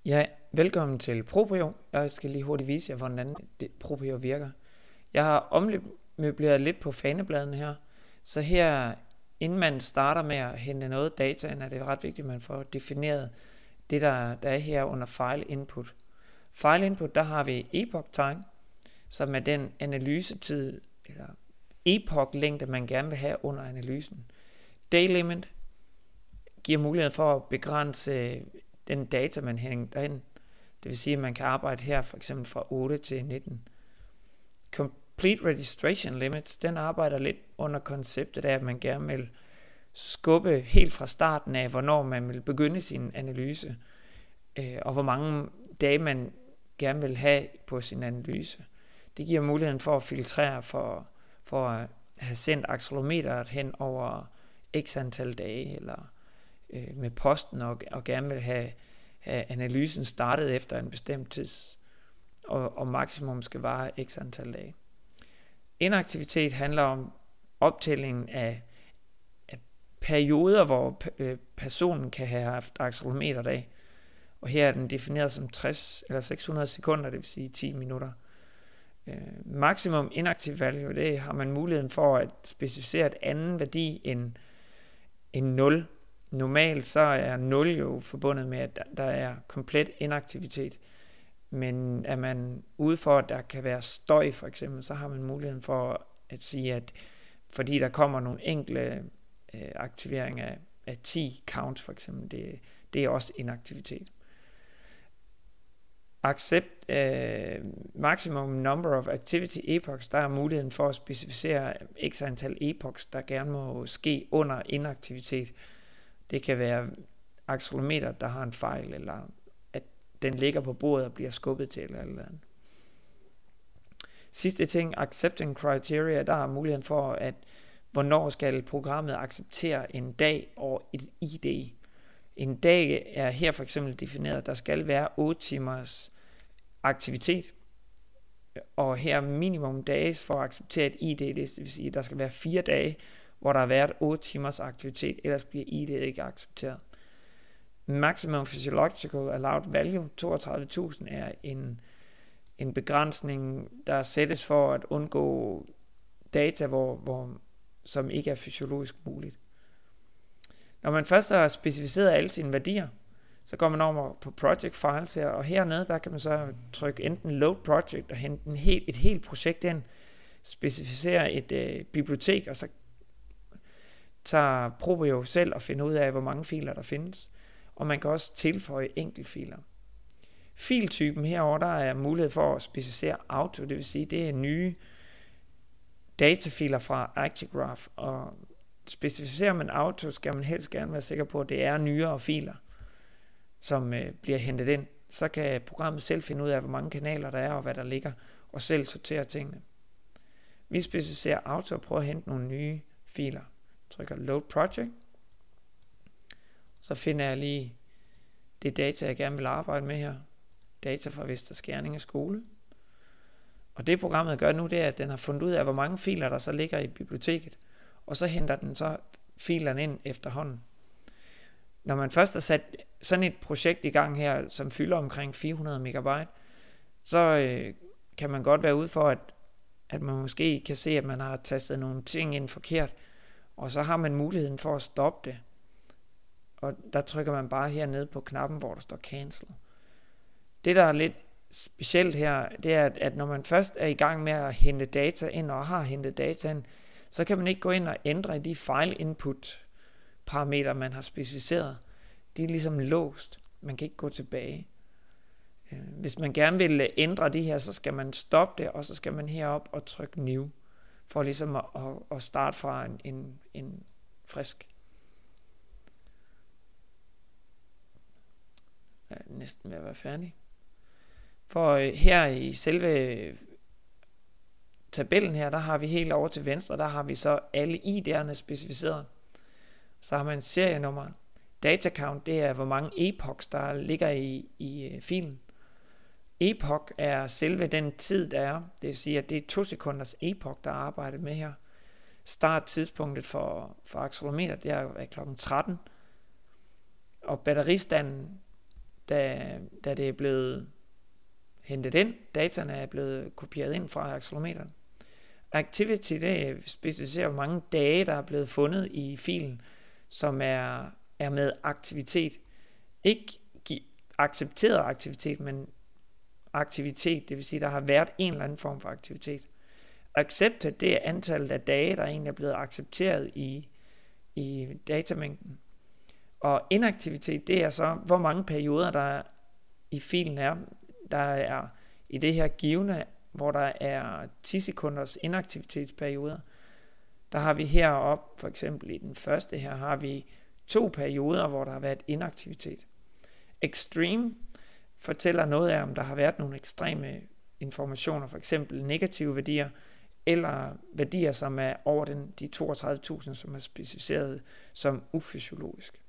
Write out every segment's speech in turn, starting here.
Ja, velkommen til Proprio. Jeg skal lige hurtigt vise jer, hvordan Proprio virker. Jeg har ommøbleret lidt på fanebladene her. Så her, inden man starter med at hente noget data ind, er det ret vigtigt, at man får defineret det, der er her under File Input. File Input, der har vi Epoch Time, som er den analysetid, eller epoch-længde, man gerne vil have under analysen. Day Limit giver mulighed for at begrænse den data, man henter ind. Det vil sige, at man kan arbejde her for eksempel fra 8 til 19. Complete Registration Limits, den arbejder lidt under konceptet af, at man gerne vil skubbe helt fra starten af, hvornår man vil begynde sin analyse, og hvor mange dage man gerne vil have på sin analyse. Det giver muligheden for at filtrere for at have sendt accelerometeret hen over x antal dage, eller med posten, og gerne vil have analysen startet efter en bestemt tids, og maksimum skal vare x antal dage. Inaktivitet handler om optællingen af perioder, hvor personen kan have haft accelerometeret af. Og her er den defineret som 60 eller 600 sekunder, det vil sige 10 minutter. Maximum inactive value, det har man muligheden for at specificere et anden værdi end 0. Normalt så er 0 jo forbundet med, at der er komplet inaktivitet. Men er man ude for, at der kan være støj for eksempel, så har man muligheden for at sige, at fordi der kommer nogle enkle aktiveringer af 10 counts for eksempel, det er også inaktivitet. Accept maximum number of activity epochs, der er muligheden for at specificere x antal epochs, der gerne må ske under inaktivitet. Det kan være accelerometer, der har en fejl, eller at den ligger på bordet og bliver skubbet til eller andet. Sidste ting, accepting criteria, der er muligheden for, at hvornår skal programmet acceptere en dag og et ID. En dag er her for eksempel defineret, der skal være 8 timers aktivitet, og her minimum dage for at acceptere et ID, det vil sige, at der skal være 4 dage, hvor der har været 8 timers aktivitet, ellers bliver ID ikke accepteret. Maximum Physiological Allowed Value, 32.000, er en begrænsning, der sættes for at undgå data, som ikke er fysiologisk muligt. Når man først har specificeret alle sine værdier, så går man over på Project Files her, og hernede, der kan man så trykke enten Load Project og hente et helt projekt ind, specificere et bibliotek, og så tager Proprio selv og finder ud af, hvor mange filer der findes, og man kan også tilføje enkeltfiler. Filtypen herover, der er mulighed for at specificere auto, det vil sige, det er nye datafiler fra ActiGraph, og specificerer man auto, skal man helst gerne være sikker på, at det er nyere filer, som bliver hentet ind. Så kan programmet selv finde ud af, hvor mange kanaler der er, og hvad der ligger, og selv sortere tingene. Vi specificerer auto og prøver at hente nogle nye filer. Trykker Load Project. Så finder jeg lige det data, jeg gerne vil arbejde med her. Data fra Vester Skjerninge Skole. Og det programmet gør nu, det er, at den har fundet ud af, hvor mange filer der så ligger i biblioteket. Og så henter den så filerne ind efterhånden. Når man først har sat sådan et projekt i gang her, som fylder omkring 400 megabyte, så kan man godt være ude for, at man måske kan se, at man har tastet nogle ting ind forkert, og så har man muligheden for at stoppe det. Og der trykker man bare hernede på knappen, hvor der står Cancel. Det, der er lidt specielt her, det er, at når man først er i gang med at hente data ind, og har hentet data ind, så kan man ikke gå ind og ændre i de file input parametre, man har specificeret. De er ligesom låst. Man kan ikke gå tilbage. Hvis man gerne vil ændre de her, så skal man stoppe det, og så skal man herop og trykke New, for ligesom at starte fra en frisk. Jeg er næsten ved at være færdig. For her i selve tabellen her, der har vi helt over til venstre, der har vi så alle ID'erne specificeret. Så har man serienummer. Data count, det er hvor mange epochs, der ligger i filen. Epoch er selve den tid, der er. Det vil sige, at det er 2 sekunders epoch, der er arbejdet med her. Start tidspunktet for accelerometer, det er kl. 13. Og batteristanden, da det er blevet hentet ind. Dataene er blevet kopieret ind fra accelerometeren. Activity, det specificerer, hvor mange dage, der er blevet fundet i filen, som er med aktivitet. Ikke accepteret aktivitet, men aktivitet, det vil sige, der har været en eller anden form for aktivitet. Accepted, det er antallet af dage, der egentlig er blevet accepteret i datamængden. Og inaktivitet, det er så, hvor mange perioder, der i filen er. Der er i det her givne, hvor der er 10 sekunders inaktivitetsperioder. Der har vi heroppe, for eksempel i den første her, har vi 2 perioder, hvor der har været inaktivitet. Extreme fortæller noget af, om der har været nogle ekstreme informationer, for eksempel negative værdier, eller værdier, som er over de 32.000, som er specificeret som ufysiologisk.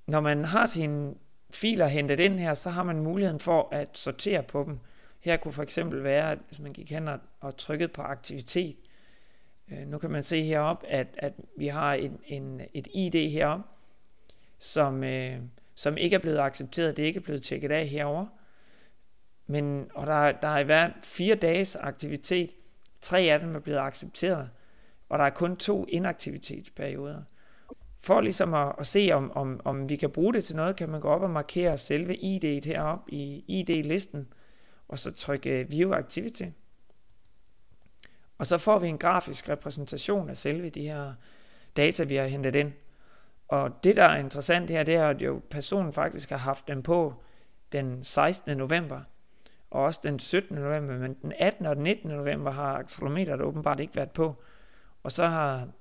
Når man har sine filer hentet ind her, så har man muligheden for at sortere på dem. Her kunne for eksempel være, at hvis man gik hen og trykkede på aktivitet. Nu kan man se heroppe, at vi har et ID heroppe, som ikke er blevet accepteret. Det er ikke blevet tjekket af herover. Og der har været 4 dages aktivitet. 3 af dem er blevet accepteret. Og der er kun 2 inaktivitetsperioder. For ligesom at se, om vi kan bruge det til noget, kan man gå op og markere selve ID'et heroppe i ID-listen, og så trykke View Activity. Og så får vi en grafisk repræsentation af selve de her data, vi har hentet ind. Og det, der er interessant her, det er, at jo personen faktisk har haft dem på den 16. november, og også den 17. november, men den 18. og den 19. november har accelerometeret åbenbart ikke været på. Og så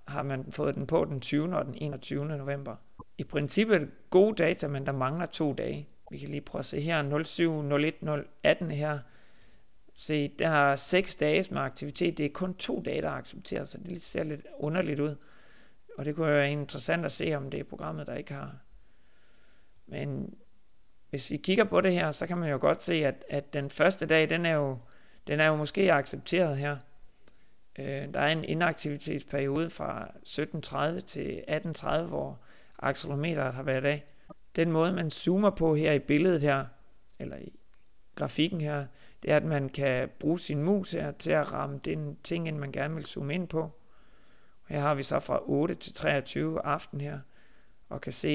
har man fået den på den 20. og den 21. november. I princippet gode data, men der mangler 2 dage. Vi kan lige prøve at se her, 07, 01, 018 her. Se, der er 6 dage med aktivitet. Det er kun 2 dage, der er accepteret, så det ser lidt underligt ud. Og det kunne være interessant at se, om det er programmet, der ikke har. Men hvis vi kigger på det her, så kan man jo godt se, at den første dag, den er jo måske accepteret her. Der er en inaktivitetsperiode fra 17.30 til 18.30, hvor accelerometeret har været af. Den måde, man zoomer på her i billedet her, eller i grafikken her, det er, at man kan bruge sin mus her til at ramme den ting, man gerne vil zoome ind på. Og her har vi så fra 8 til 23 aften her, og kan se,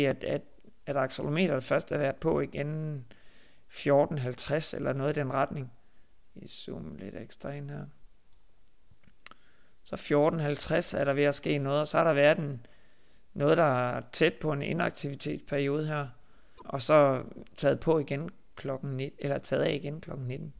at accelerometeret først er været på igen 14.50 eller noget i den retning. Vi zoomer lidt ekstra ind her. Så 14.50 er der ved at ske noget, og så har der været noget, der er tæt på en inaktivitetsperiode her, og så taget på igen taget af igen klokken 19.